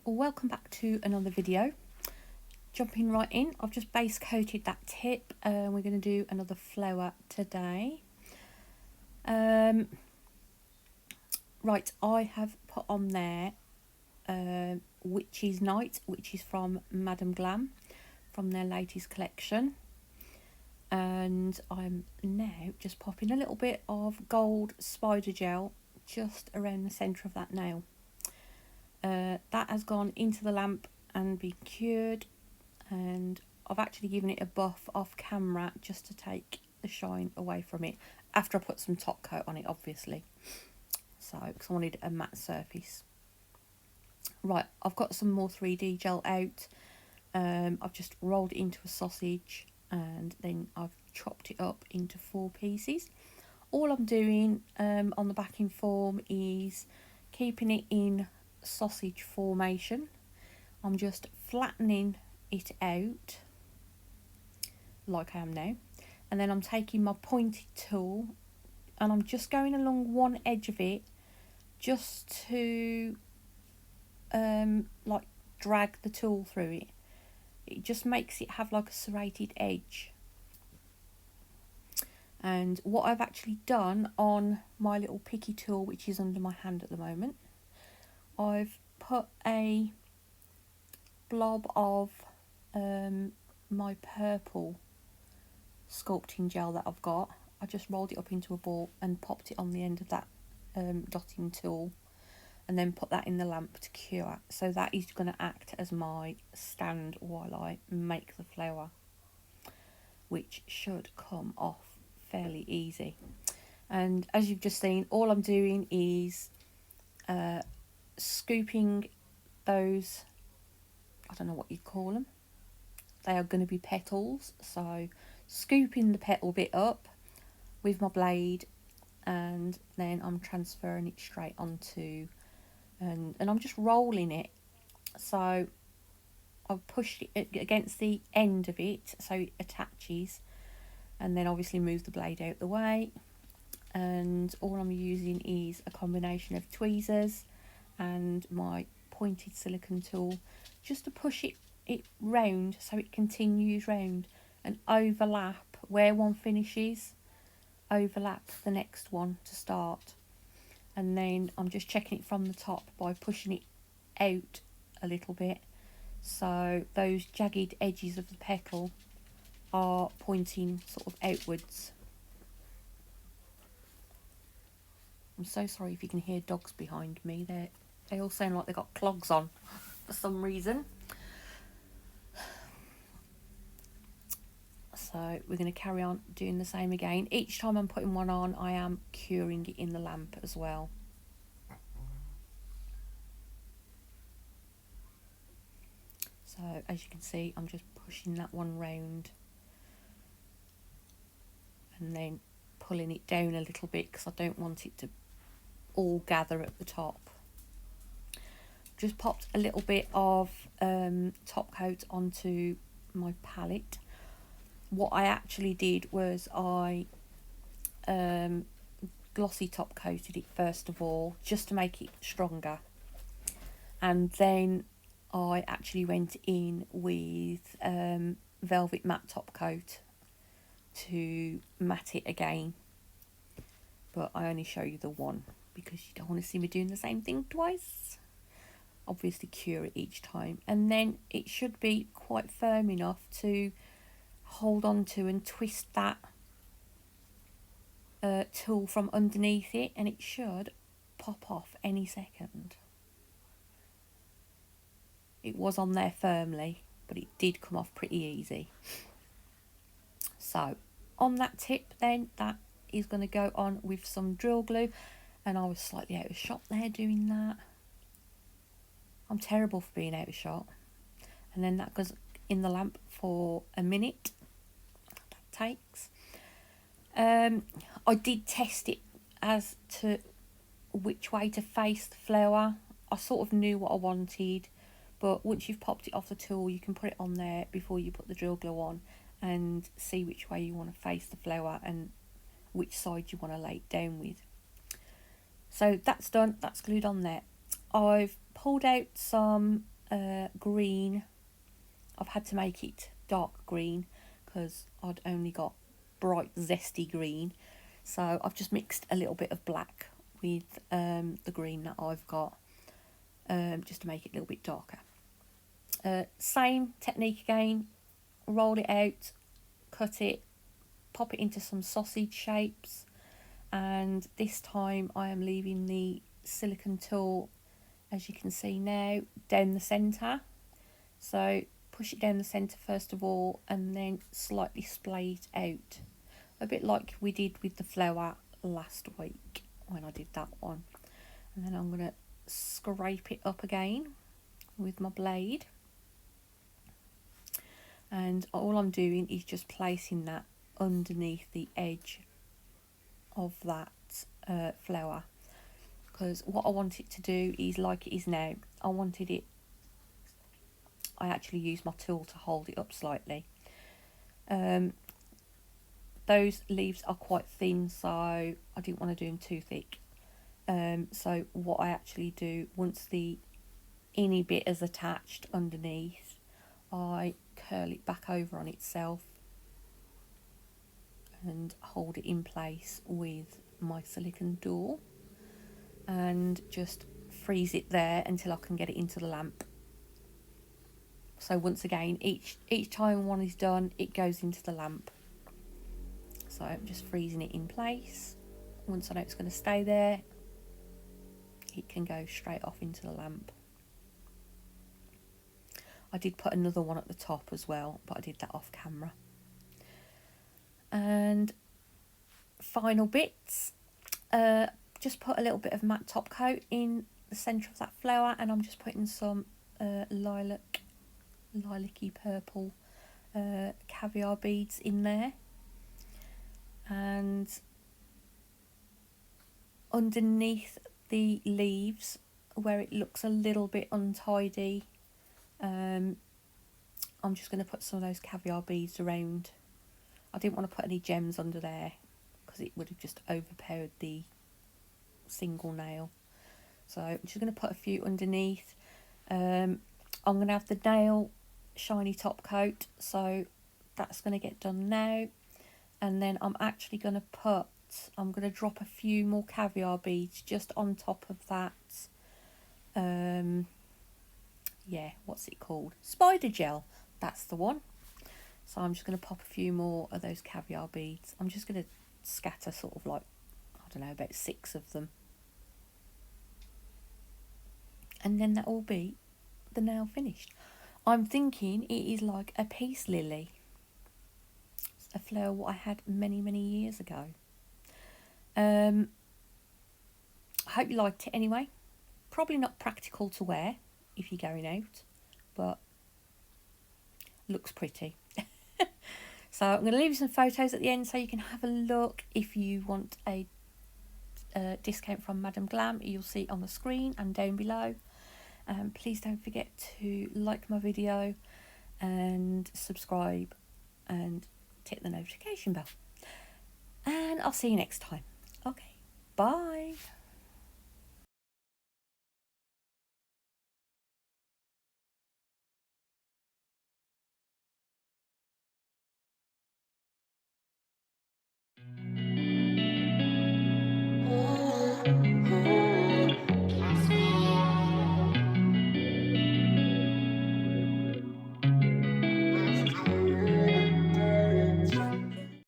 Well, welcome back to another video. Jumping right in, I've just base coated that tip and we're going to do another flower today. Right, I have put on there Witch's Night, which is from Madame Glam, from their latest collection. And I'm now just popping a little bit of gold spider gel just around the centre of that nail. That has gone into the lamp and been cured, and I've actually given it a buff off camera just to take the shine away from it after I put some top coat on it, obviously, so because I wanted a matte surface. Right, I've got some more 3D gel out. I've just rolled it into a sausage and then I've chopped it up into 4 pieces. All I'm doing on the backing form is keeping it in sausage formation. I'm just flattening it out like I am now, and then I'm taking my pointed tool and I'm just going along one edge of it just to like drag the tool through it. It just makes it have like a serrated edge. And what I've actually done on my little picky tool, which is under my hand at the moment, I've put a blob of my purple sculpting gel that I've got. I just rolled it up into a ball and popped it on the end of that dotting tool, and then put that in the lamp to cure. So that is going to act as my stand while I make the flower, which should come off fairly easy. And as you've just seen, all I'm doing is scooping those, I don't know what you'd call them, they are going to be petals, so scooping the petal bit up with my blade, and then I'm transferring it straight onto, and I'm just rolling it. So I've pushed it against the end of it so it attaches, and then obviously move the blade out the way. And all I'm using is a combination of tweezers and my pointed silicone tool just to push it round so it continues round and overlap where one finishes, overlap the next one to start. And then I'm just checking it from the top by pushing it out a little bit, so those jagged edges of the petal are pointing sort of outwards. I'm so sorry if you can hear dogs behind me. They all sound like they've got clogs on for some reason. So we're going to carry on doing the same again. Each time I'm putting one on, I am curing it in the lamp as well. So as you can see, I'm just pushing that one round and then pulling it down a little bit because I don't want it to all gather at the top. Just popped a little bit of top coat onto my palette. What I actually did was I glossy top coated it first of all, just to make it stronger, and then I actually went in with velvet matte top coat to matte it again, but I only show you the one because you don't want to see me doing the same thing twice. Obviously cure it each time, and then it should be quite firm enough to hold on to and twist that tool from underneath it, and it should pop off any second. It was on there firmly, but it did come off pretty easy. So on that tip then, that is going to go on with some drill glue, and I was slightly out of shot there doing that. I'm terrible for being out of shot. And then that goes in the lamp for a minute. That takes. I did test it as to which way to face the flower. I sort of knew what I wanted, but once you've popped it off the tool, you can put it on there before you put the drill glue on and see which way you want to face the flower and which side you want to lay it down with. So that's done, that's glued on there. I've pulled out some green. I've had to make it dark green because I'd only got bright zesty green, so I've just mixed a little bit of black with the green that I've got, just to make it a little bit darker. Same technique again, roll it out, cut it, pop it into some sausage shapes, and this time I am leaving the silicone tool, as you can see now, down the centre. So push it down the centre first of all, and then slightly splay it out, a bit like we did with the flower last week when I did that one. And then I'm going to scrape it up again with my blade, and all I'm doing is just placing that underneath the edge of that flower, because what I want it to do is like it is now. I actually used my tool to hold it up slightly. Those leaves are quite thin, so I didn't want to do them too thick. So what I actually do, once the inny bit is attached underneath, I curl it back over on itself and hold it in place with my silicone tool, and just freeze it there until I can get it into the lamp. So once again, each time one is done, it goes into the lamp. So I'm just freezing it in place. Once I know it's going to stay there, it can go straight off into the lamp. I did put another one at the top as well, but I did that off camera. And final bits, just put a little bit of matte top coat in the centre of that flower, and I'm just putting some lilac-y purple caviar beads in there. And underneath the leaves, where it looks a little bit untidy, I'm just going to put some of those caviar beads around. I didn't want to put any gems under there because it would have just overpowered the single nail. So I'm just going to put a few underneath. I'm going to have the nail shiny top coat, so that's going to get done now. And then I'm actually going to drop a few more caviar beads just on top of that, yeah, what's it called? Spider gel, that's the one. So I'm just going to pop a few more of those caviar beads. I'm just going to scatter sort of like, I don't know, about 6 of them. And then that will be the nail finished. I'm thinking it is like a peace lily. It's a flower what I had many, many years ago. I hope you liked it anyway. Probably not practical to wear if you're going out, but looks pretty. So I'm going to leave you some photos at the end so you can have a look. If you want a discount from Madam Glam, you'll see it on the screen and down below. Please don't forget to like my video and subscribe and tick the notification bell. And I'll see you next time. Okay, bye.